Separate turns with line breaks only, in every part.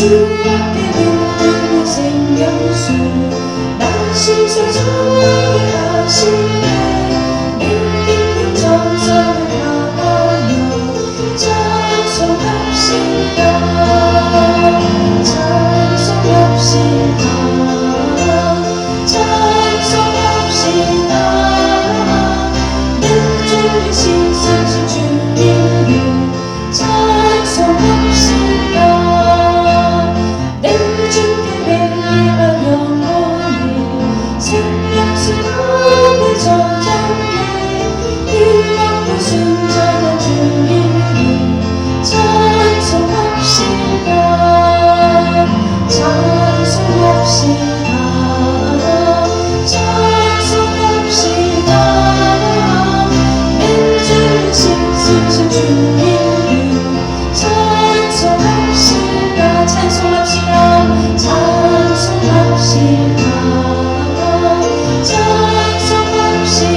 주께 듣는 생명수 나 신성하게 하시네 내 깊은 정성을 다하며 찬송합시다 찬송합시다 찬송합시다 늘 주신 신쓰신 주님을 찬송합시다 내 주께 매일한 영혼이 생명수 가운데 저장해 힘없고 순전한 주님을 찬송합시다 찬송합시다 찬송합시다 내 주신 신쓰신 주님을 찬송합시다 찬송합시다 찬송합시다 찬송합시다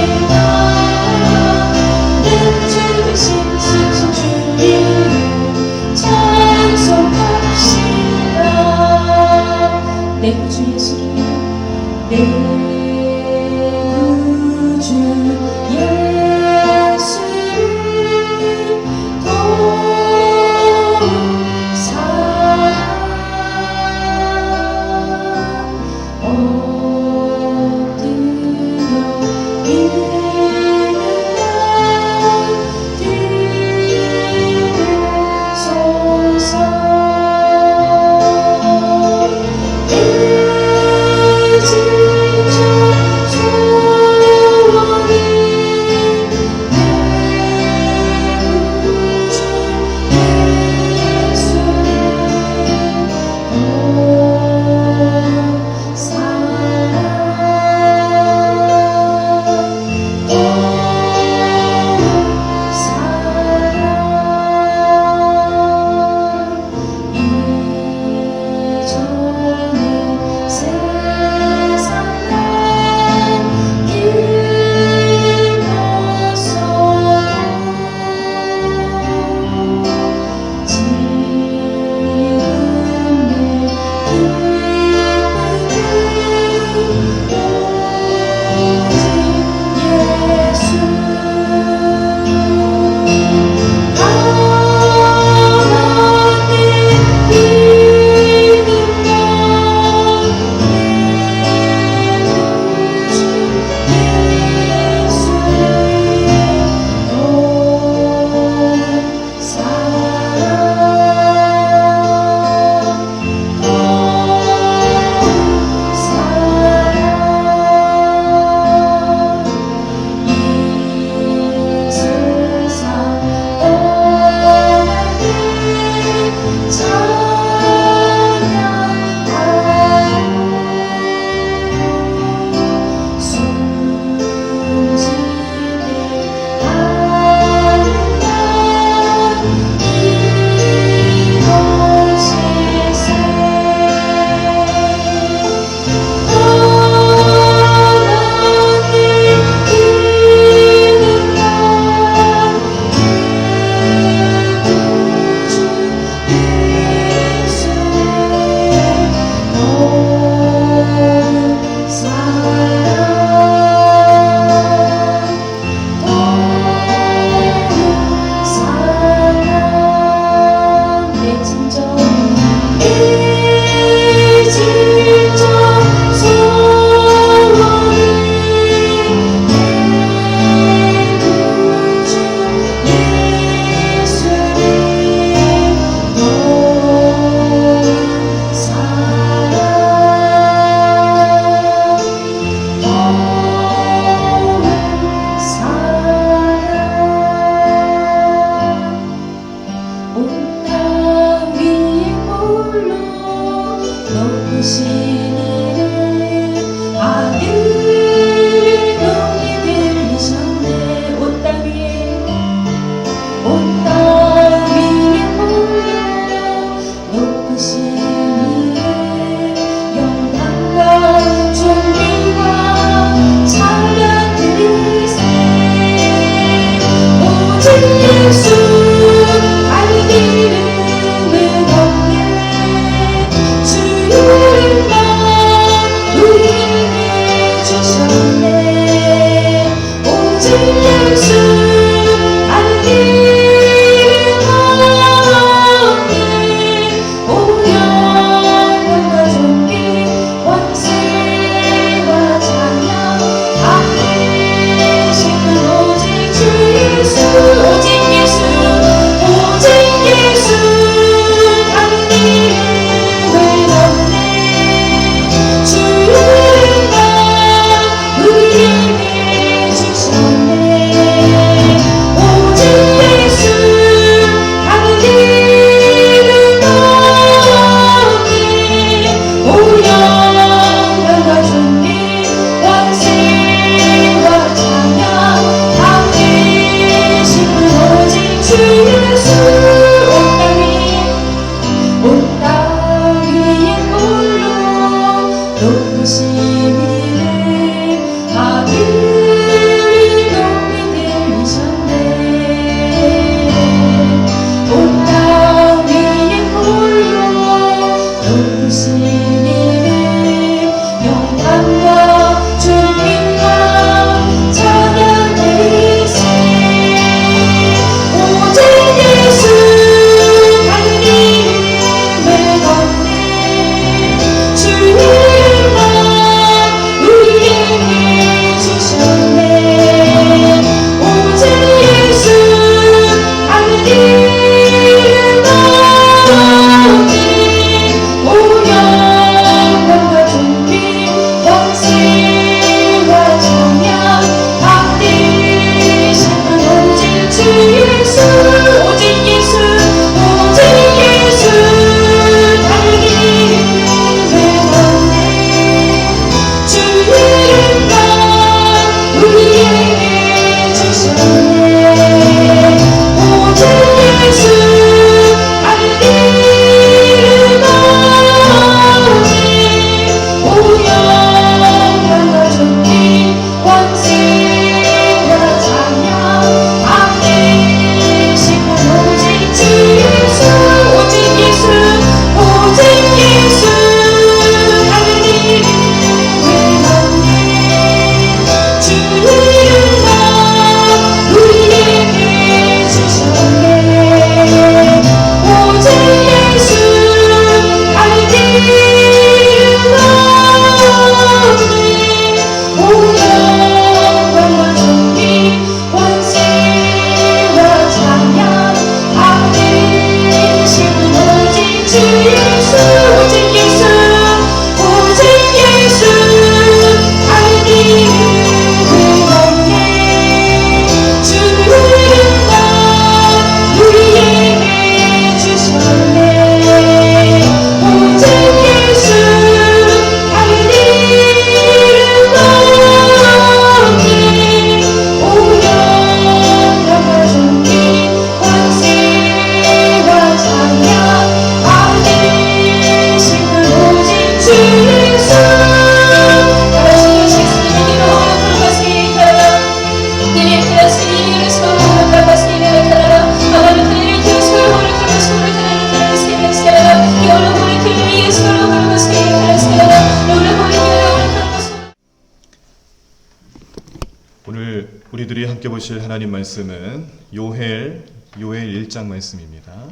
오늘 우리들이 함께 보실 하나님 말씀은 요엘 1장 말씀입니다.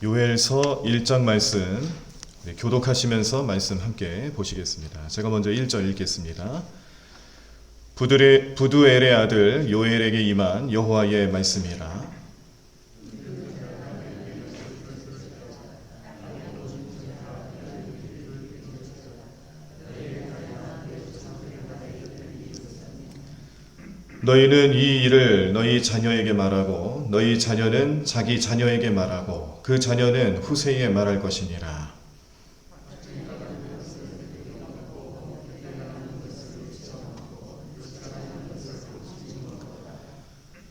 요엘서 1장 말씀 교독하시면서 말씀 함께 보시겠습니다. 제가 먼저 1절 읽겠습니다. 부두엘의 아들 요엘에게 임한 여호와의 말씀이라. 너희는 이 일을 너희 자녀에게 말하고 너희 자녀는 자기 자녀에게 말하고 그 자녀는 후세에 말할 것이니라.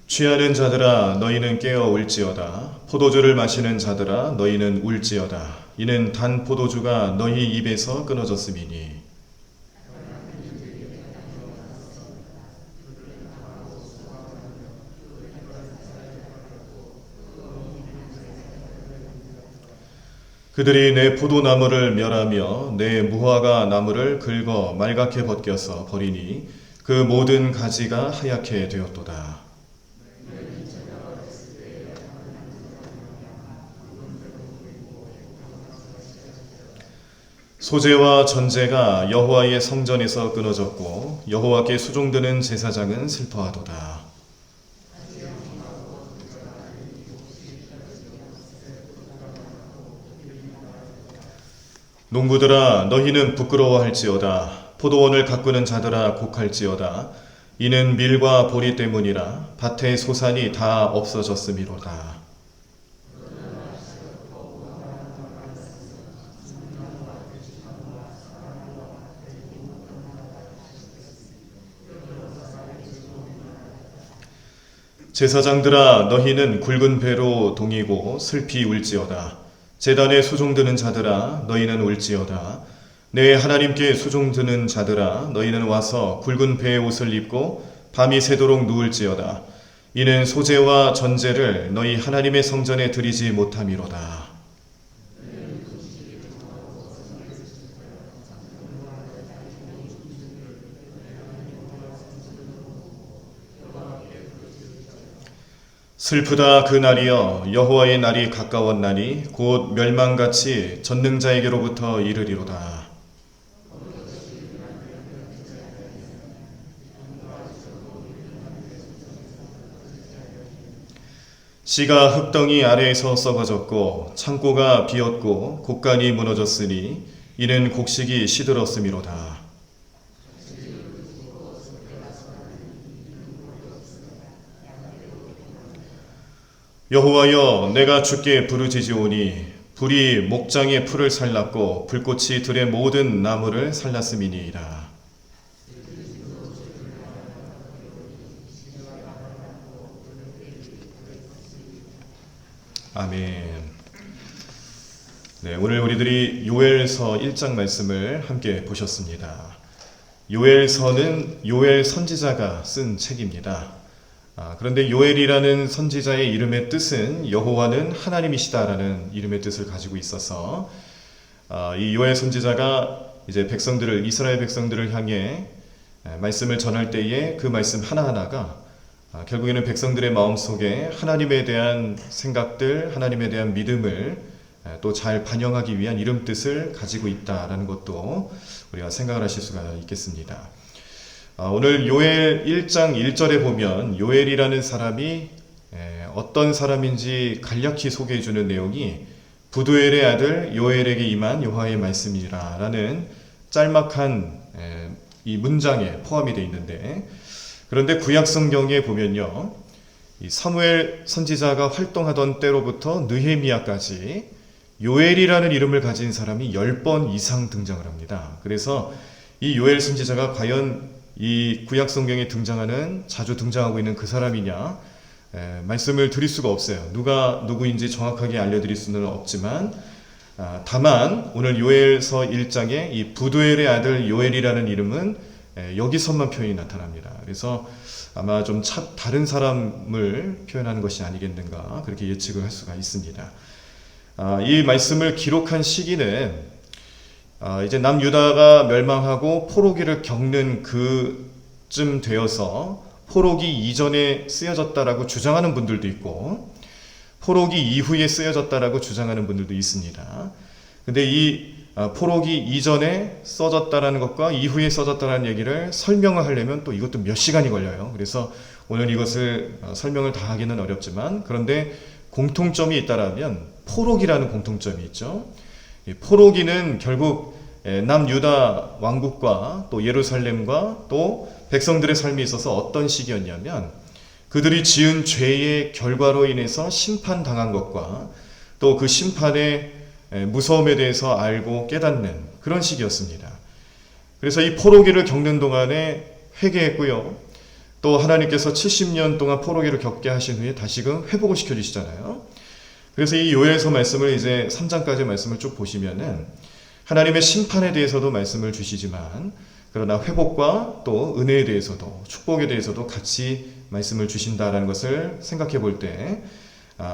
취하는 자들아 너희는 깨어 울지어다. 포도주를 마시는 자들아 너희는 울지어다. 이는 단 포도주가 너희 입에서 끊어졌음이니. 그들이 내 포도나무를 멸하며 내 무화과 나무를 긁어 말갛게 벗겨서 버리니 그 모든 가지가 하얗게 되었도다. 소제와 전제가 여호와의 성전에서 끊어졌고 여호와께 수종드는 제사장은 슬퍼하도다. 농부들아 너희는 부끄러워할지어다. 포도원을 가꾸는 자들아 곡할지어다. 이는 밀과 보리 때문이라. 밭의 소산이 다 없어졌음이로다. 제사장들아 너희는 굵은 배로 동이고 슬피 울지어다. 제단에 수종드는 자들아 너희는 울지어다. 내 하나님께 수종드는 자들아 너희는 와서 굵은 배의 옷을 입고 밤이 새도록 누울지어다. 이는 소제와 전제를 너희 하나님의 성전에 드리지 못함이로다. 슬프다 그 날이여 여호와의 날이 가까웠나니 곧 멸망같이 전능자에게로부터 이르리로다. 씨가 흙덩이 아래에서 썩어졌고 창고가 비었고 곡간이 무너졌으니 이는 곡식이 시들었음이로다. 여호와여 내가 주께 부르짖으오니 불이 목장의 풀을 살랐고 불꽃이 들의 모든 나무를 살랐음이니이다. 아멘. 네, 오늘 우리들이 요엘서 1장 말씀을 함께 보셨습니다. 요엘서는 요엘 선지자가 쓴 책입니다. 그런데 요엘이라는 선지자의 이름의 뜻은 여호와는 하나님이시다라는 이름의 뜻을 가지고 있어서 이 요엘 선지자가 이제 이스라엘 백성들을 향해 말씀을 전할 때에 그 말씀 하나하나가 결국에는 백성들의 마음속에 하나님에 대한 생각들, 하나님에 대한 믿음을 또 잘 반영하기 위한 이름 뜻을 가지고 있다라는 것도 우리가 생각을 하실 수가 있겠습니다. 오늘 요엘 1장 1절에 보면 요엘이라는 사람이 어떤 사람인지 간략히 소개해주는 내용이 부두엘의 아들 요엘에게 임한 여호와의 말씀이라 라는 짤막한 이 문장에 포함이 되어 있는데, 그런데 구약 성경에 보면요, 이 사무엘 선지자가 활동하던 때로부터 느헤미야까지 요엘이라는 이름을 가진 사람이 10번 이상 등장을 합니다. 그래서 이 요엘 선지자가 과연 이 구약 성경에 자주 등장하고 있는 그 사람이냐, 말씀을 드릴 수가 없어요. 누가 누구인지 정확하게 알려드릴 수는 없지만, 다만 오늘 요엘서 1장에 이 부두엘의 아들 요엘이라는 이름은 여기서만 표현이 나타납니다. 그래서 아마 좀 다른 사람을 표현하는 것이 아니겠는가, 그렇게 예측을 할 수가 있습니다. 이 말씀을 기록한 시기는 이제 남유다가 멸망하고 포로기를 겪는 그 쯤 되어서 포로기 이전에 쓰여졌다라고 주장하는 분들도 있고 포로기 이후에 쓰여졌다라고 주장하는 분들도 있습니다. 근데 이 포로기 이전에 써졌다라는 것과 이후에 써졌다라는 얘기를 설명을 하려면 또 이것도 몇 시간이 걸려요. 그래서 오늘 이것을 설명을 다 하기는 어렵지만 그런데 공통점이 있다라면 포로기라는 공통점이 있죠. 이 포로기는 결국 남유다 왕국과 또 예루살렘과 또 백성들의 삶에 있어서 어떤 시기였냐면 그들이 지은 죄의 결과로 인해서 심판당한 것과 또 그 심판의 무서움에 대해서 알고 깨닫는 그런 시기였습니다. 그래서 이 포로기를 겪는 동안에 회개했고요. 또 하나님께서 70년 동안 포로기를 겪게 하신 후에 다시금 회복을 시켜주시잖아요. 그래서 이 요엘서 말씀을 이제 3장까지 말씀을 쭉 보시면은 하나님의 심판에 대해서도 말씀을 주시지만 그러나 회복과 또 은혜에 대해서도 축복에 대해서도 같이 말씀을 주신다라는 것을 생각해 볼 때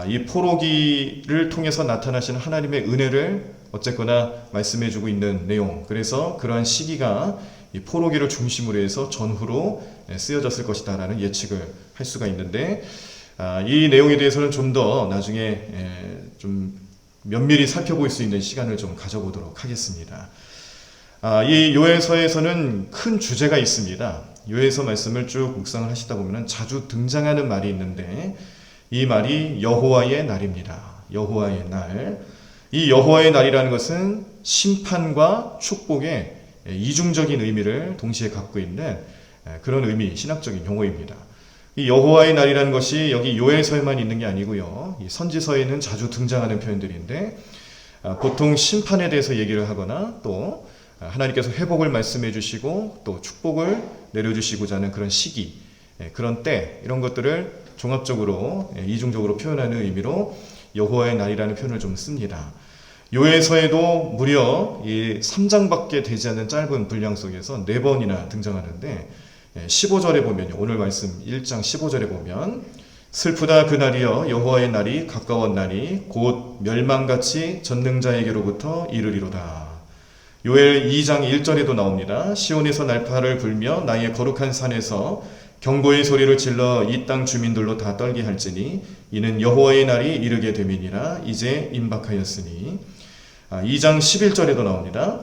이 포로기를 통해서 나타나시는 하나님의 은혜를 어쨌거나 말씀해 주고 있는 내용, 그래서 그러한 시기가 이 포로기를 중심으로 해서 전후로 쓰여졌을 것이다 라는 예측을 할 수가 있는데 이 내용에 대해서는 좀 더 나중에 좀 면밀히 살펴볼 수 있는 시간을 좀 가져보도록 하겠습니다. 이 요엘서에서는 큰 주제가 있습니다. 요엘서 말씀을 쭉 묵상을 하시다 보면 자주 등장하는 말이 있는데 이 말이 여호와의 날입니다. 여호와의 날. 이 여호와의 날이라는 것은 심판과 축복의 이중적인 의미를 동시에 갖고 있는 그런 의미, 신학적인 용어입니다. 이 여호와의 날이라는 것이 여기 요엘서에만 있는 게 아니고요. 이 선지서에는 자주 등장하는 표현들인데 보통 심판에 대해서 얘기를 하거나 또 하나님께서 회복을 말씀해 주시고 또 축복을 내려주시고자 하는 그런 시기, 그런 때, 이런 것들을 종합적으로 이중적으로 표현하는 의미로 여호와의 날이라는 표현을 좀 씁니다. 요엘서에도 무려 이 3장밖에 되지 않는 짧은 분량 속에서 4번이나 등장하는데 15절에 보면요. 오늘 말씀 1장 15절에 보면 슬프다 그날이여 여호와의 날이 가까웠나니 곧 멸망같이 전능자에게로부터 이르리로다. 요엘 2장 1절에도 나옵니다. 시온에서 날파를 불며 나의 거룩한 산에서 경고의 소리를 질러 이 땅 주민들로 다 떨게 할지니 이는 여호와의 날이 이르게 됨이니라. 이제 임박하였으니. 2장 11절에도 나옵니다.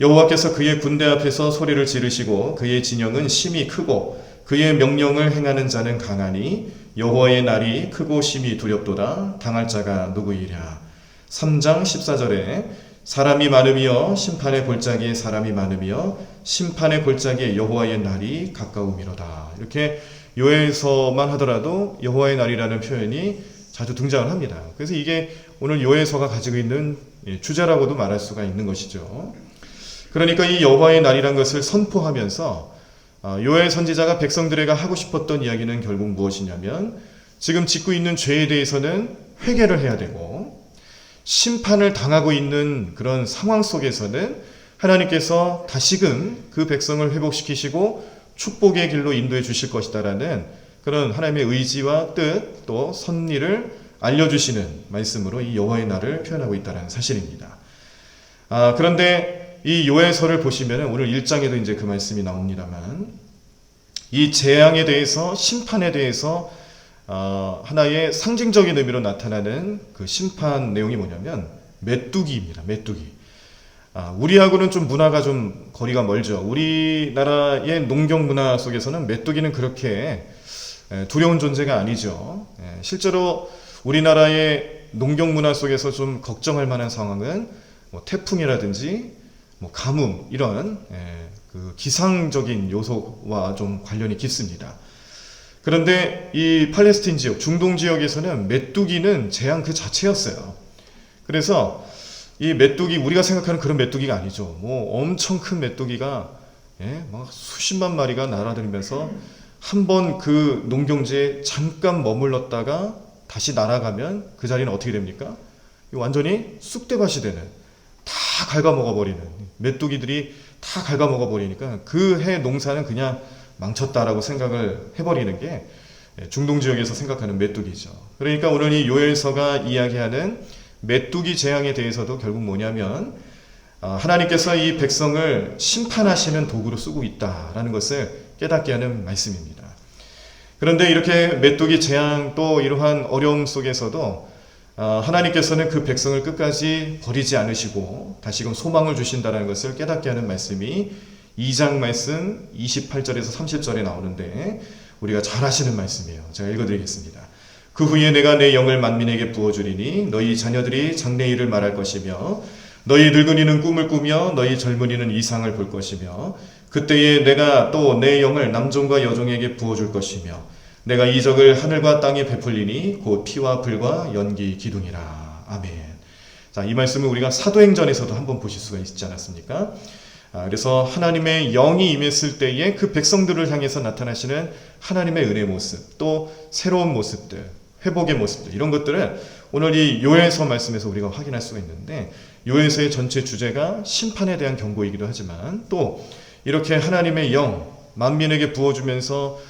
여호와께서 그의 군대 앞에서 소리를 지르시고 그의 진영은 심히 크고 그의 명령을 행하는 자는 강하니 여호와의 날이 크고 심히 두렵도다. 당할 자가 누구이랴. 3장 14절에 사람이 많으며 심판의 골짜기에 사람이 많으며 심판의 골짜기에 여호와의 날이 가까움이로다. 이렇게 요엘서만 하더라도 여호와의 날이라는 표현이 자주 등장을 합니다. 그래서 이게 오늘 요엘서가 가지고 있는 주제라고도 말할 수가 있는 것이죠. 그러니까 이 여호와의 날이라는 것을 선포하면서 요엘 선지자가 백성들에게 하고 싶었던 이야기는 결국 무엇이냐면 지금 짓고 있는 죄에 대해서는 회개를 해야 되고 심판을 당하고 있는 그런 상황 속에서는 하나님께서 다시금 그 백성을 회복시키시고 축복의 길로 인도해 주실 것이다라는 그런 하나님의 의지와 뜻 또 섭리를 알려주시는 말씀으로 이 여호와의 날을 표현하고 있다는 사실입니다. 그런데 이 요엘서를 보시면 오늘 1장에도 이제 그 말씀이 나옵니다만 이 재앙에 대해서 심판에 대해서 하나의 상징적인 의미로 나타나는 그 심판 내용이 뭐냐면 메뚜기입니다. 메뚜기. 우리하고는 좀 문화가 좀 거리가 멀죠. 우리나라의 농경 문화 속에서는 메뚜기는 그렇게 두려운 존재가 아니죠. 실제로 우리나라의 농경 문화 속에서 좀 걱정할 만한 상황은 뭐 태풍이라든지 뭐 가뭄 이런 그 기상적인 요소와 좀 관련이 깊습니다. 그런데 이 팔레스틴 지역, 중동 지역에서는 메뚜기는 재앙 그 자체였어요. 그래서 이 메뚜기, 우리가 생각하는 그런 메뚜기가 아니죠. 뭐 엄청 큰 메뚜기가 막 수십만 마리가 날아다니면서 한번 그 농경지에 잠깐 머물렀다가 다시 날아가면 그 자리는 어떻게 됩니까? 완전히 쑥대밭이 되는, 다 갉아먹어버리는, 메뚜기들이 다 갉아먹어버리니까 그 해 농사는 그냥 망쳤다라고 생각을 해버리는 게 중동 지역에서 생각하는 메뚜기죠. 그러니까 오늘 이 요엘서가 이야기하는 메뚜기 재앙에 대해서도 결국 뭐냐면 하나님께서 이 백성을 심판하시는 도구로 쓰고 있다라는 것을 깨닫게 하는 말씀입니다. 그런데 이렇게 메뚜기 재앙 또 이러한 어려움 속에서도 하나님께서는 그 백성을 끝까지 버리지 않으시고 다시금 소망을 주신다는 것을 깨닫게 하는 말씀이 2장 말씀 28절에서 30절에 나오는데 우리가 잘 아시는 말씀이에요. 제가 읽어드리겠습니다. 그 후에 내가 내 영을 만민에게 부어주리니 너희 자녀들이 장래일을 말할 것이며 너희 늙은이는 꿈을 꾸며 너희 젊은이는 이상을 볼 것이며 그때에 내가 또 내 영을 남종과 여종에게 부어줄 것이며 내가 이적을 하늘과 땅에 베풀리니 곧 피와 불과 연기 기둥이라. 아멘. 자, 이 말씀을 우리가 사도행전에서도 한번 보실 수가 있지 않았습니까? 그래서 하나님의 영이 임했을 때에 그 백성들을 향해서 나타나시는 하나님의 은혜 모습, 또 새로운 모습들, 회복의 모습들, 이런 것들을 오늘 이 요엘서 말씀에서 우리가 확인할 수가 있는데, 요엘서의 전체 주제가 심판에 대한 경고이기도 하지만 또 이렇게 하나님의 영 만민에게 부어주면서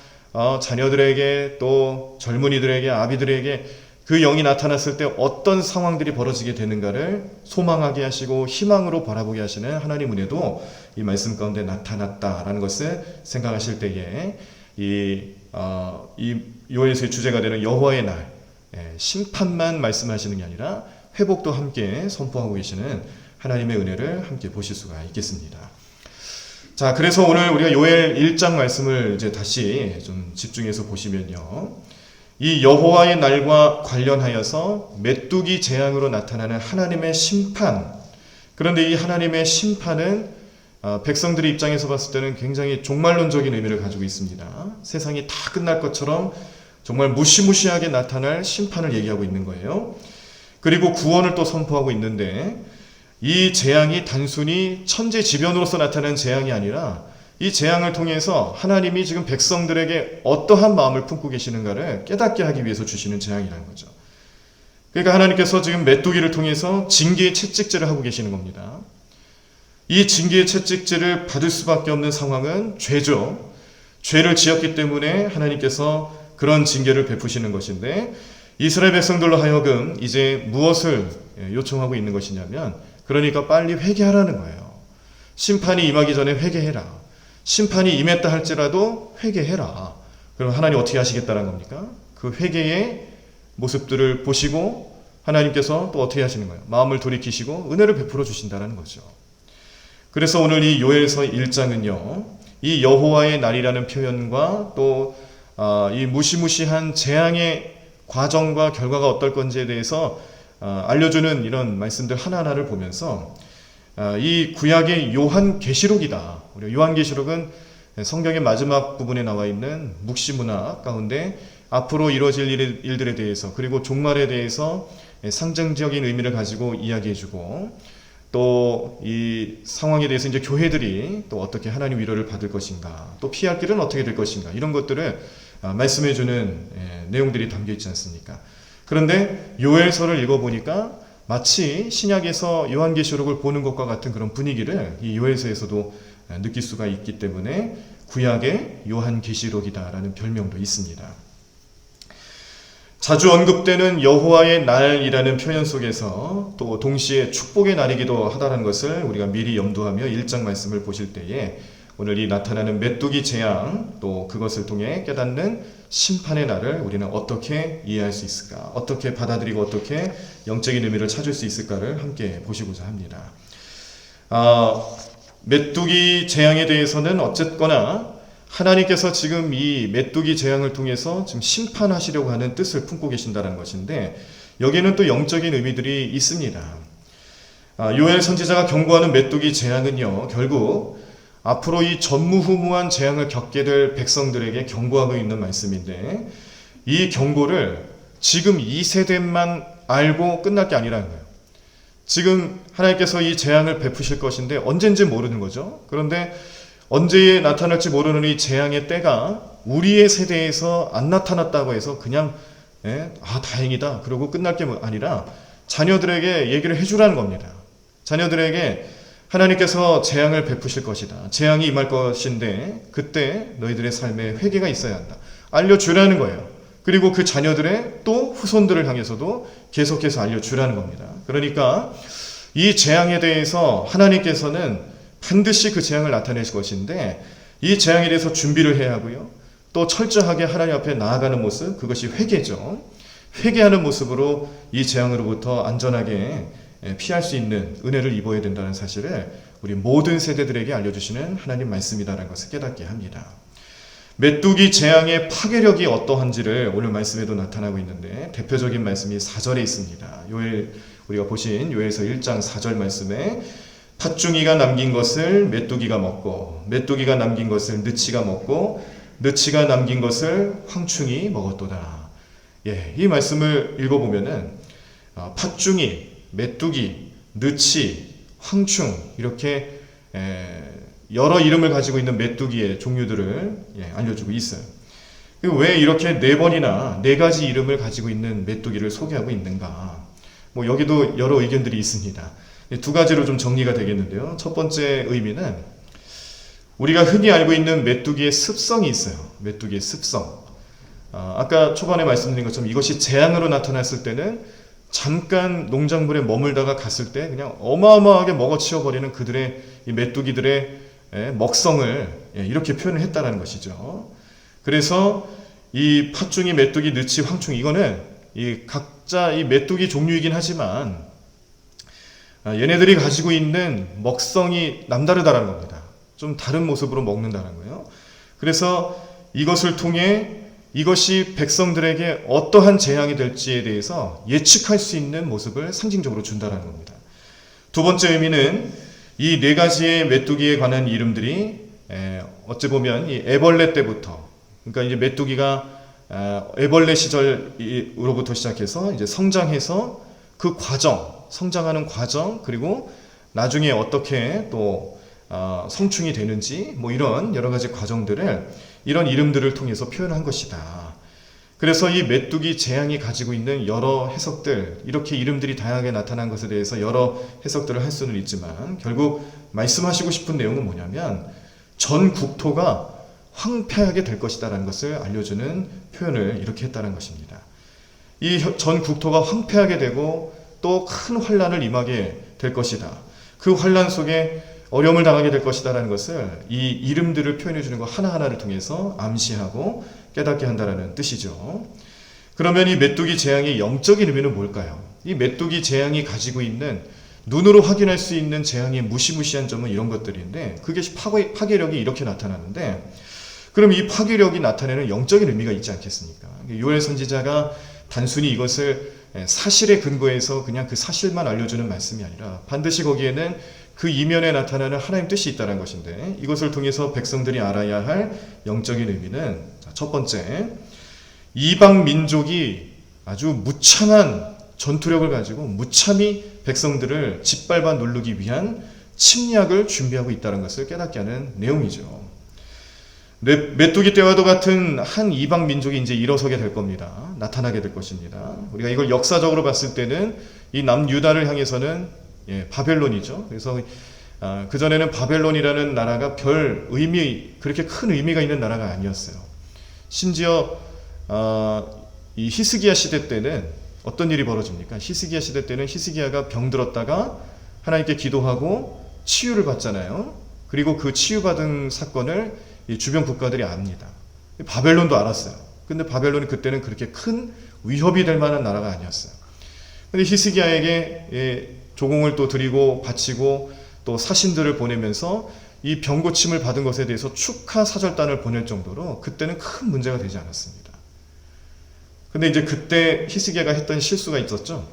자녀들에게 또 젊은이들에게 아비들에게 그 영이 나타났을 때 어떤 상황들이 벌어지게 되는가를 소망하게 하시고 희망으로 바라보게 하시는 하나님 은혜도 이 말씀 가운데 나타났다라는 것을 생각하실 때에 이 요엘서의 주제가 되는 여호와의 날, 심판만 말씀하시는 게 아니라 회복도 함께 선포하고 계시는 하나님의 은혜를 함께 보실 수가 있겠습니다. 자, 그래서 오늘 우리가 요엘 1장 말씀을 이제 다시 좀 집중해서 보시면요, 이 여호와의 날과 관련하여서 메뚜기 재앙으로 나타나는 하나님의 심판, 그런데 이 하나님의 심판은 백성들의 입장에서 봤을 때는 굉장히 종말론적인 의미를 가지고 있습니다. 세상이 다 끝날 것처럼 정말 무시무시하게 나타날 심판을 얘기하고 있는 거예요. 그리고 구원을 또 선포하고 있는데, 이 재앙이 단순히 천재지변으로서 나타나는 재앙이 아니라 이 재앙을 통해서 하나님이 지금 백성들에게 어떠한 마음을 품고 계시는가를 깨닫게 하기 위해서 주시는 재앙이라는 거죠. 그러니까 하나님께서 지금 메뚜기를 통해서 징계의 채찍질을 하고 계시는 겁니다. 이 징계의 채찍질을 받을 수밖에 없는 상황은 죄죠. 죄를 지었기 때문에 하나님께서 그런 징계를 베푸시는 것인데, 이스라엘 백성들로 하여금 이제 무엇을 요청하고 있는 것이냐면, 그러니까 빨리 회개하라는 거예요. 심판이 임하기 전에 회개해라. 심판이 임했다 할지라도 회개해라. 그럼 하나님 어떻게 하시겠다는 겁니까? 그 회개의 모습들을 보시고 하나님께서 또 어떻게 하시는 거예요? 마음을 돌이키시고 은혜를 베풀어 주신다는 거죠. 그래서 오늘 이 요엘서 1장은요, 이 여호와의 날이라는 표현과 또 이 무시무시한 재앙의 과정과 결과가 어떨 건지에 대해서 알려주는 이런 말씀들 하나하나를 보면서 이 구약의 요한계시록이다. 우리 요한계시록은 성경의 마지막 부분에 나와 있는 묵시문학 가운데 앞으로 이루어질 일들에 대해서, 그리고 종말에 대해서 상징적인 의미를 가지고 이야기해주고, 또 이 상황에 대해서 이제 교회들이 또 어떻게 하나님 위로를 받을 것인가, 또 피할 길은 어떻게 될 것인가, 이런 것들을 말씀해주는 내용들이 담겨 있지 않습니까? 그런데 요엘서를 읽어보니까 마치 신약에서 요한계시록을 보는 것과 같은 그런 분위기를 이 요엘서에서도 느낄 수가 있기 때문에 구약의 요한계시록이다라는 별명도 있습니다. 자주 언급되는 여호와의 날이라는 표현 속에서 또 동시에 축복의 날이기도 하다는 것을 우리가 미리 염두하며 1장 말씀을 보실 때에 오늘 이 나타나는 메뚜기 재앙, 또 그것을 통해 깨닫는 심판의 날을 우리는 어떻게 이해할 수 있을까, 어떻게 받아들이고 어떻게 영적인 의미를 찾을 수 있을까를 함께 보시고자 합니다. 메뚜기 재앙에 대해서는 어쨌거나 하나님께서 지금 이 메뚜기 재앙을 통해서 지금 심판하시려고 하는 뜻을 품고 계신다는 것인데, 여기에는 또 영적인 의미들이 있습니다. 요엘 선지자가 경고하는 메뚜기 재앙은요, 결국 앞으로 이 전무후무한 재앙을 겪게 될 백성들에게 경고하고 있는 말씀인데, 이 경고를 지금 이 세대만 알고 끝날 게 아니라는 거예요. 지금 하나님께서 이 재앙을 베푸실 것인데 언젠지 모르는 거죠. 그런데 언제 나타날지 모르는 이 재앙의 때가 우리의 세대에서 안 나타났다고 해서 그냥 다행이다 그러고 끝날 게 아니라 자녀들에게 얘기를 해주라는 겁니다. 자녀들에게 하나님께서 재앙을 베푸실 것이다, 재앙이 임할 것인데 그때 너희들의 삶에 회개가 있어야 한다, 알려주라는 거예요. 그리고 그 자녀들의 또 후손들을 향해서도 계속해서 알려주라는 겁니다. 그러니까 이 재앙에 대해서 하나님께서는 반드시 그 재앙을 나타내실 것인데, 이 재앙에 대해서 준비를 해야 하고요. 또 철저하게 하나님 앞에 나아가는 모습, 그것이 회개죠. 회개하는 모습으로 이 재앙으로부터 안전하게 피할 수 있는 은혜를 입어야 된다는 사실을 우리 모든 세대들에게 알려주시는 하나님 말씀이다라는 것을 깨닫게 합니다. 메뚜기 재앙의 파괴력이 어떠한지를 오늘 말씀에도 나타나고 있는데 대표적인 말씀이 4절에 있습니다. 우리가 보신 요엘서 1장 4절 말씀에 팥중이가 남긴 것을 메뚜기가 먹고 메뚜기가 남긴 것을 느치가 먹고 느치가 남긴 것을 황충이 먹었도다. 이 말씀을 읽어보면은 팥중이, 메뚜기, 느치, 황충 이렇게 여러 이름을 가지고 있는 메뚜기의 종류들을 알려주고 있어요. 왜 이렇게 4번이나 4가지 이름을 가지고 있는 메뚜기를 소개하고 있는가? 여기도 여러 의견들이 있습니다. 2가지로 좀 정리가 되겠는데요. 첫 번째 의미는 우리가 흔히 알고 있는 메뚜기의 습성이 있어요. 메뚜기의 습성. 아까 초반에 말씀드린 것처럼 이것이 재앙으로 나타났을 때는 잠깐 농작물에 머물다가 갔을 때 그냥 어마어마하게 먹어치워버리는 그들의 이 메뚜기들의 먹성을 이렇게 표현을 했다는 것이죠. 그래서 이 팥중이, 메뚜기, 느치, 황충 이거는 이 각자 이 메뚜기 종류이긴 하지만 얘네들이 가지고 있는 먹성이 남다르다는 겁니다. 좀 다른 모습으로 먹는다는 거예요. 그래서 이것을 통해 이것이 백성들에게 어떠한 재앙이 될지에 대해서 예측할 수 있는 모습을 상징적으로 준다는 겁니다. 두 번째 의미는 이 4가지의 메뚜기에 관한 이름들이 어찌 보면 이 애벌레 때부터, 그러니까 이제 메뚜기가 애벌레 시절으로부터 시작해서 이제 성장해서 그 과정, 성장하는 과정, 그리고 나중에 어떻게 또 성충이 되는지 이런 여러 가지 과정들을 이런 이름들을 통해서 표현한 것이다. 그래서 이 메뚜기 재앙이 가지고 있는 여러 해석들, 이렇게 이름들이 다양하게 나타난 것에 대해서 여러 해석들을 할 수는 있지만 결국 말씀하시고 싶은 내용은 뭐냐면 전 국토가 황폐하게 될 것이다라는 것을 알려주는 표현을 이렇게 했다는 것입니다. 이 전 국토가 황폐하게 되고 또 큰 환란을 임하게 될 것이다. 그 환란 속에 어려움을 당하게 될 것이다라는 것을 이 이름들을 표현해 주는 것 하나하나를 통해서 암시하고 깨닫게 한다는 뜻이죠. 그러면 이 메뚜기 재앙의 영적인 의미는 뭘까요? 이 메뚜기 재앙이 가지고 있는 눈으로 확인할 수 있는 재앙의 무시무시한 점은 이런 것들인데 그게 파괴력이 이렇게 나타나는데 그럼 이 파괴력이 나타내는 영적인 의미가 있지 않겠습니까? 요엘 선지자가 단순히 이것을 사실에 근거해서 그냥 그 사실만 알려주는 말씀이 아니라 반드시 거기에는 그 이면에 나타나는 하나님 뜻이 있다는 것인데 이것을 통해서 백성들이 알아야 할 영적인 의미는 첫 번째, 이방 민족이 아주 무창한 전투력을 가지고 무참히 백성들을 짓밟아 누르기 위한 침략을 준비하고 있다는 것을 깨닫게 하는 내용이죠. 메뚜기 떼와도 같은 한 이방 민족이 이제 일어서게 될 겁니다. 나타나게 될 것입니다. 우리가 이걸 역사적으로 봤을 때는 이 남유다를 향해서는 바벨론이죠. 그래서 그전에는 바벨론이라는 나라가 그렇게 큰 의미가 있는 나라가 아니었어요. 심지어 이 히스기야 시대 때는 어떤 일이 벌어집니까? 히스기야 시대 때는 히스기야가 병들었다가 하나님께 기도하고 치유를 받잖아요. 그리고 그 치유받은 사건을 이 주변 국가들이 압니다. 바벨론도 알았어요. 근데 바벨론이 그때는 그렇게 큰 위협이 될 만한 나라가 아니었어요. 근데 히스기야에게 조공을 또 드리고 바치고 또 사신들을 보내면서 이 병고침을 받은 것에 대해서 축하 사절단을 보낼 정도로 그때는 큰 문제가 되지 않았습니다. 근데 이제 그때 히스기야가 했던 실수가 있었죠.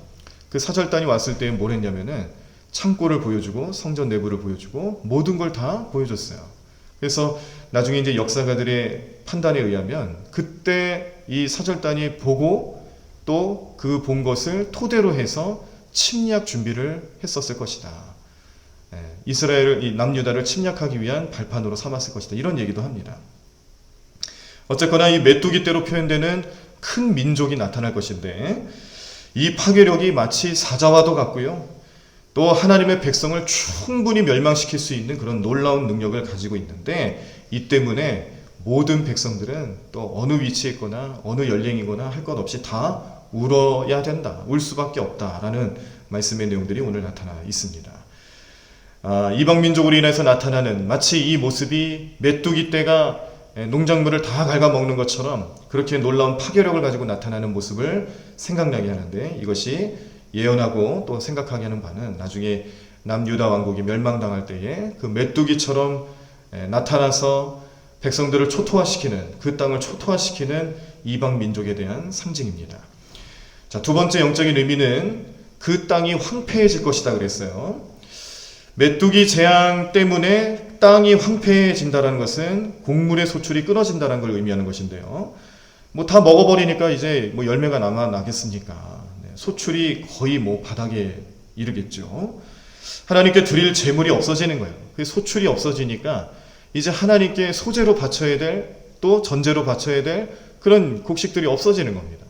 그 사절단이 왔을 때 뭘 했냐면은 창고를 보여주고 성전 내부를 보여주고 모든 걸 다 보여줬어요. 그래서 나중에 이제 역사가들의 판단에 의하면 그때 이 사절단이 보고 또 그 본 것을 토대로 해서 침략 준비를 했었을 것이다. 이스라엘을, 이 남유다를 침략하기 위한 발판으로 삼았을 것이다. 이런 얘기도 합니다. 어쨌거나 이 메뚜기 떼로 표현되는 큰 민족이 나타날 것인데 이 파괴력이 마치 사자와도 같고요. 또 하나님의 백성을 충분히 멸망시킬 수 있는 그런 놀라운 능력을 가지고 있는데 이 때문에 모든 백성들은 또 어느 위치에 있거나 어느 연령이거나 할 것 없이 다 울어야 된다. 울 수밖에 없다라는 말씀의 내용들이 오늘 나타나 있습니다. 이방 민족으로 인해서 나타나는 마치 이 모습이 메뚜기 떼가 농작물을 다 갉아먹는 것처럼 그렇게 놀라운 파괴력을 가지고 나타나는 모습을 생각나게 하는데, 이것이 예언하고 또 생각하게 하는 바는 나중에 남유다 왕국이 멸망당할 때에 그 메뚜기처럼 나타나서 백성들을 초토화시키는, 그 땅을 초토화시키는 이방 민족에 대한 상징입니다. 자, 두 번째 영적인 의미는 그 땅이 황폐해질 것이다 그랬어요. 메뚜기 재앙 때문에 땅이 황폐해진다는 것은 곡물의 소출이 끊어진다는 걸 의미하는 것인데요. 뭐 다 먹어버리니까 이제 뭐 열매가 나겠습니까? 소출이 거의 뭐 바닥에 이르겠죠. 하나님께 드릴 재물이 없어지는 거예요. 그 소출이 없어지니까 이제 하나님께 소재로 바쳐야 될, 또 전제로 바쳐야 될 그런 곡식들이 없어지는 겁니다.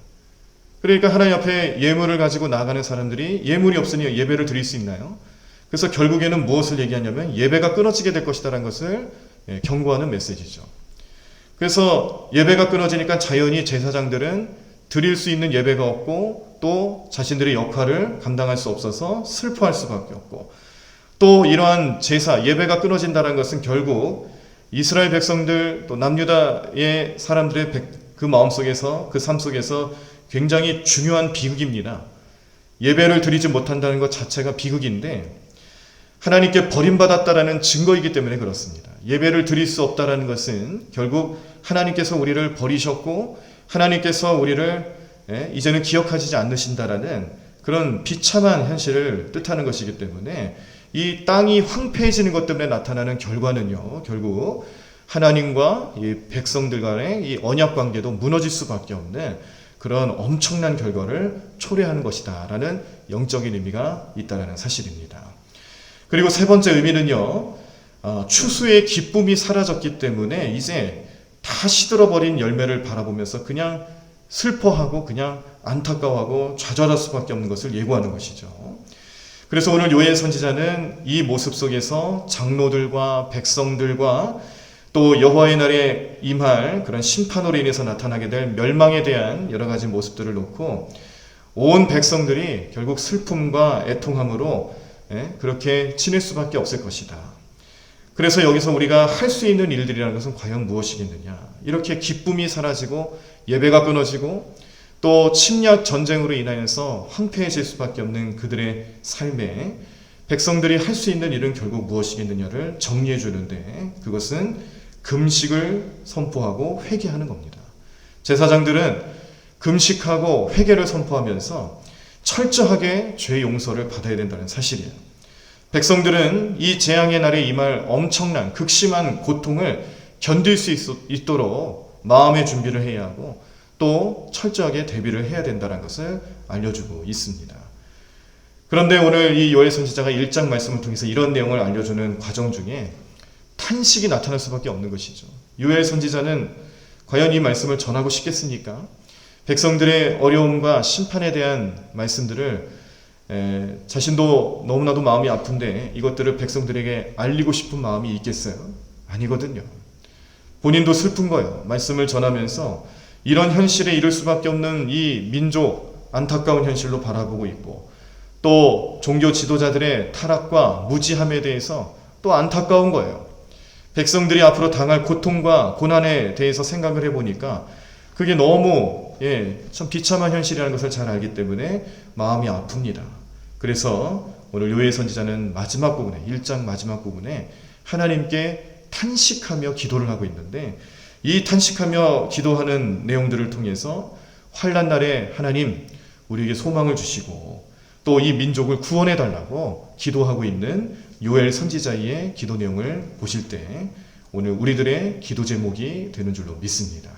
그러니까 하나님 앞에 예물을 가지고 나아가는 사람들이 예물이 없으니 예배를 드릴 수 있나요? 그래서 결국에는 무엇을 얘기하냐면 예배가 끊어지게 될 것이다라는 것을 경고하는 메시지죠. 그래서 예배가 끊어지니까 자연히 제사장들은 드릴 수 있는 예배가 없고, 또 자신들의 역할을 감당할 수 없어서 슬퍼할 수밖에 없고, 또 이러한 제사, 예배가 끊어진다는 것은 결국 이스라엘 백성들, 또 남유다의 사람들의 그 마음속에서, 그 삶 속에서 굉장히 중요한 비극입니다. 예배를 드리지 못한다는 것 자체가 비극인데 하나님께 버림받았다라는 증거이기 때문에 그렇습니다. 예배를 드릴 수 없다라는 것은 결국 하나님께서 우리를 버리셨고 하나님께서 우리를 이제는 기억하시지 않으신다라는 그런 비참한 현실을 뜻하는 것이기 때문에 이 땅이 황폐해지는 것 때문에 나타나는 결과는요, 결국 하나님과 이 백성들 간의 이 언약 관계도 무너질 수밖에 없는 그런 엄청난 결과를 초래하는 것이다 라는 영적인 의미가 있다는 사실입니다. 그리고 세 번째 의미는요, 추수의 기쁨이 사라졌기 때문에 이제 다 시들어버린 열매를 바라보면서 그냥 슬퍼하고 그냥 안타까워하고 좌절할 수밖에 없는 것을 예고하는 것이죠. 그래서 오늘 요엘 선지자는 이 모습 속에서 장로들과 백성들과 또 여호와의 날에 임할 그런 심판으로 인해서 나타나게 될 멸망에 대한 여러 가지 모습들을 놓고 온 백성들이 결국 슬픔과 애통함으로 그렇게 지낼 수밖에 없을 것이다. 그래서 여기서 우리가 할 수 있는 일들이라는 것은 과연 무엇이겠느냐. 이렇게 기쁨이 사라지고 예배가 끊어지고 또 침략 전쟁으로 인하여서 황폐해질 수밖에 없는 그들의 삶에 백성들이 할 수 있는 일은 결국 무엇이겠느냐를 정리해 주는데, 그것은 금식을 선포하고 회개하는 겁니다. 제사장들은 금식하고 회개를 선포하면서 철저하게 죄 용서를 받아야 된다는 사실이에요. 백성들은 이 재앙의 날에 임할 엄청난 극심한 고통을 견딜 수 있도록 마음의 준비를 해야 하고 또 철저하게 대비를 해야 된다는 것을 알려주고 있습니다. 그런데 오늘 이 요엘 선지자가 1장 말씀을 통해서 이런 내용을 알려주는 과정 중에 탄식이 나타날 수밖에 없는 것이죠. 요엘 선지자는 과연 이 말씀을 전하고 싶겠습니까? 백성들의 어려움과 심판에 대한 말씀들을 자신도 너무나도 마음이 아픈데 이것들을 백성들에게 알리고 싶은 마음이 있겠어요? 아니거든요. 본인도 슬픈 거예요. 말씀을 전하면서 이런 현실에 이를 수밖에 없는 이 민족 안타까운 현실로 바라보고 있고, 또 종교 지도자들의 타락과 무지함에 대해서 또 안타까운 거예요. 백성들이 앞으로 당할 고통과 고난에 대해서 생각을 해보니까 그게 너무 참 비참한 현실이라는 것을 잘 알기 때문에 마음이 아픕니다. 그래서 오늘 요엘 선지자는 마지막 부분에, 1장 마지막 부분에 하나님께 탄식하며 기도를 하고 있는데, 이 탄식하며 기도하는 내용들을 통해서 환난 날에 하나님 우리에게 소망을 주시고 또 이 민족을 구원해 달라고 기도하고 있는 요엘 선지자의 기도 내용을 보실 때 오늘 우리들의 기도 제목이 되는 줄로 믿습니다.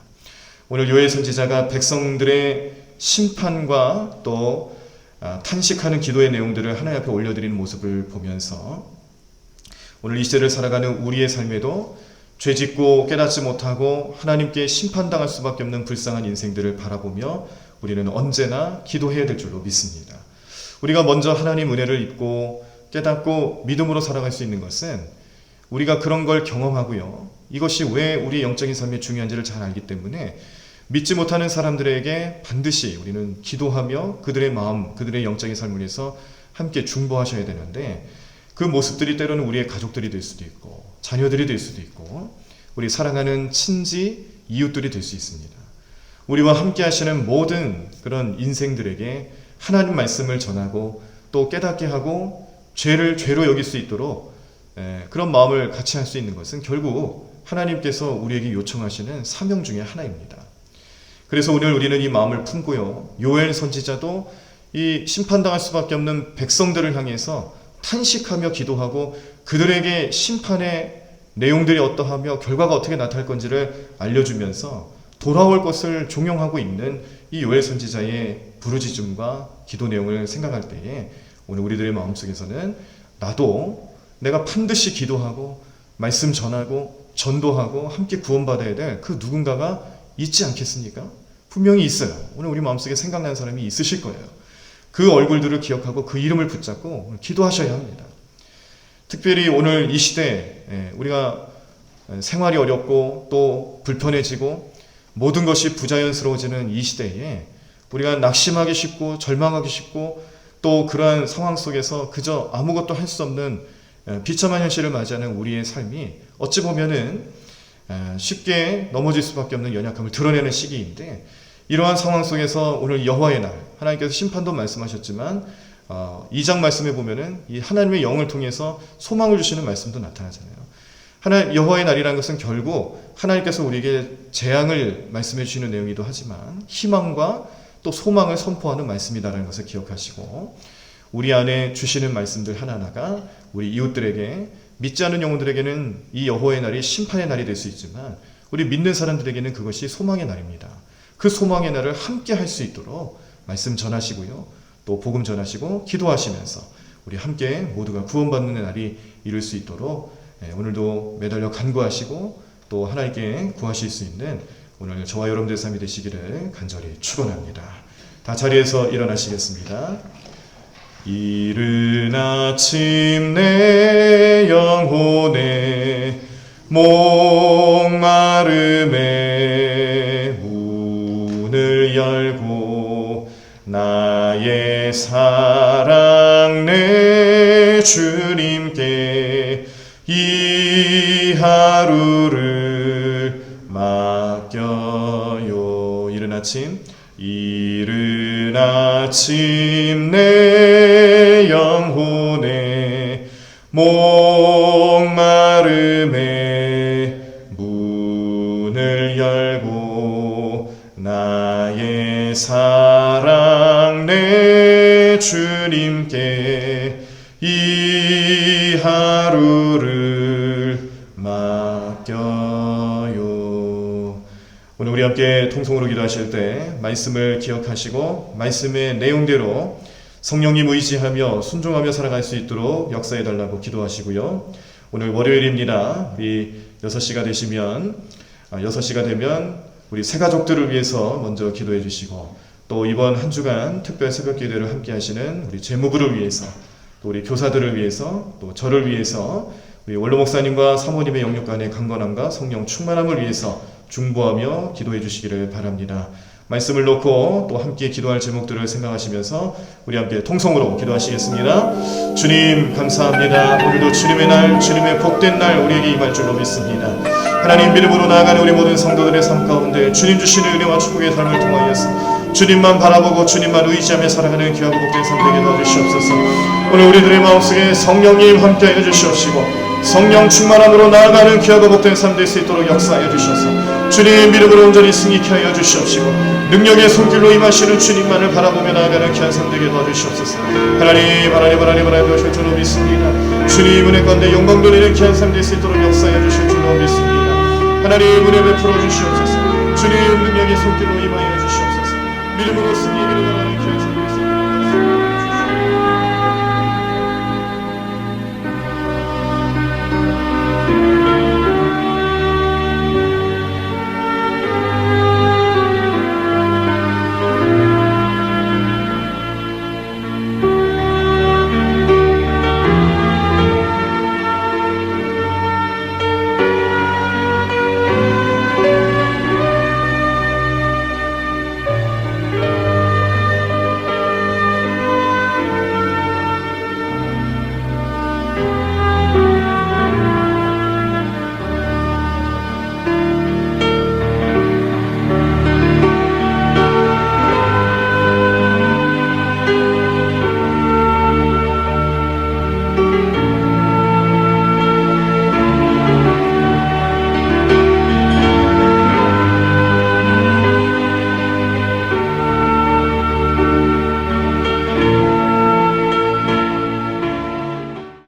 오늘 요엘 선지자가 백성들의 심판과 또 탄식하는 기도의 내용들을 하나님 앞에 올려드리는 모습을 보면서 오늘 이 시대를 살아가는 우리의 삶에도 죄짓고 깨닫지 못하고 하나님께 심판당할 수밖에 없는 불쌍한 인생들을 바라보며 우리는 언제나 기도해야 될 줄로 믿습니다. 우리가 먼저 하나님 은혜를 입고 깨닫고 믿음으로 살아갈 수 있는 것은 우리가 그런 걸 경험하고요, 이것이 왜 우리 영적인 삶에 중요한지를 잘 알기 때문에 믿지 못하는 사람들에게 반드시 우리는 기도하며 그들의 마음, 그들의 영적인 삶을 위해서 함께 중보하셔야 되는데, 그 모습들이 때로는 우리의 가족들이 될 수도 있고 자녀들이 될 수도 있고 우리 사랑하는 친지, 이웃들이 될 수 있습니다. 우리와 함께 하시는 모든 그런 인생들에게 하나님 말씀을 전하고 또 깨닫게 하고 죄를 죄로 여길 수 있도록 그런 마음을 같이 할 수 있는 것은 결국 하나님께서 우리에게 요청하시는 사명 중에 하나입니다. 그래서 오늘 우리는 이 마음을 품고요. 요엘 선지자도 이 심판당할 수밖에 없는 백성들을 향해서 탄식하며 기도하고 그들에게 심판의 내용들이 어떠하며 결과가 어떻게 나타날 건지를 알려주면서 돌아올 것을 종용하고 있는 이 요엘 선지자의 부르짖음과 기도 내용을 생각할 때에 오늘 우리들의 마음속에서는 나도 내가 반드시 기도하고 말씀 전하고 전도하고 함께 구원받아야 될 그 누군가가 있지 않겠습니까? 분명히 있어요. 오늘 우리 마음속에 생각나는 사람이 있으실 거예요. 그 얼굴들을 기억하고 그 이름을 붙잡고 기도하셔야 합니다. 특별히 오늘 이 시대에 우리가 생활이 어렵고 또 불편해지고 모든 것이 부자연스러워지는 이 시대에 우리가 낙심하기 쉽고 절망하기 쉽고 또 그러한 상황 속에서 그저 아무것도 할 수 없는 비참한 현실을 맞이하는 우리의 삶이 어찌 보면은 쉽게 넘어질 수밖에 없는 연약함을 드러내는 시기인데 이러한 상황 속에서 오늘 여호와의 날 하나님께서 심판도 말씀하셨지만 2장 말씀에 보면은 이 하나님의 영을 통해서 소망을 주시는 말씀도 나타나잖아요. 하나님 여호와의 날이라는 것은 결국 하나님께서 우리에게 재앙을 말씀해 주시는 내용이기도 하지만 희망과 또 소망을 선포하는 말씀이다라는 것을 기억하시고 우리 안에 주시는 말씀들 하나하나가 우리 이웃들에게 믿지 않는 영혼들에게는 이 여호와의 날이 심판의 날이 될 수 있지만 우리 믿는 사람들에게는 그것이 소망의 날입니다. 그 소망의 날을 함께 할 수 있도록 말씀 전하시고요. 또 복음 전하시고 기도하시면서 우리 함께 모두가 구원받는 날이 이룰 수 있도록 오늘도 매달려 간구하시고 또 하나님께 구하실 수 있는 오늘 저와 여러분들의 삶이 되시기를 간절히 축원합니다. 다 자리에서 일어나시겠습니다. 이른 아침 내 영혼의 목마름에 문을 열고 나의 사랑 내 주님께 이 하루를 맡겨요. 이른 아침 내 영혼의 목마름에 문을 열고 나의 사랑 내 주님께 이 하루를 맡겨요. 오늘 우리 함께 통성으로 기도하실 때 말씀을 기억하시고 말씀의 내용대로 성령님 의지하며 순종하며 살아갈 수 있도록 역사해 달라고 기도하시고요. 오늘 월요일입니다. 우리 6시가 되시면 6시가 되면 우리 새 가족들을 위해서 먼저 기도해 주시고 또 이번 한 주간 특별 새벽 기도를 함께 하시는 우리 재무부를 위해서 또 우리 교사들을 위해서 또 저를 위해서 우리 원로 목사님과 사모님의 영육 간의 강건함과 성령 충만함을 위해서 중보하며 기도해 주시기를 바랍니다. 말씀을 놓고 또 함께 기도할 제목들을 생각하시면서 우리 함께 통성으로 기도하시겠습니다. 주님 감사합니다. 오늘도 주님의 날, 주님의 복된 날 우리에게 임할 줄로 믿습니다. 하나님 믿음으로 나아가는 우리 모든 성도들의 삶 가운데 주님 주시는 은혜와 축복의 삶을 통하여서 주님만 바라보고 주님만 의지하며 살아가는 귀하고 복된 삶 되게 도와주시옵소서. 오늘 우리들의 마음속에 성령님 함께하여 주시옵시고 성령 충만함으로 나아가는 귀하고 복된 삶 될 수 있도록 역사하여 주셔서 주님 믿음으로 온전히 승리케 하여 주시옵시고 능력의 손길로 임하시는 주님만을 바라보며 나아가는 귀한 삶 되게 도와주시옵소서. 하나님 도와주실 줄로 믿습니다. 주님 은혜 가운데 영광 돌리는 귀한 삶 될 수 있도록 역사하여 주실 줄로 믿습니다. 하나님 은혜 베풀어 주시옵소서. 주님 능력의 손길로 임하여 주시옵소서. 믿음으로 승리하기를 바라는 귀한 삶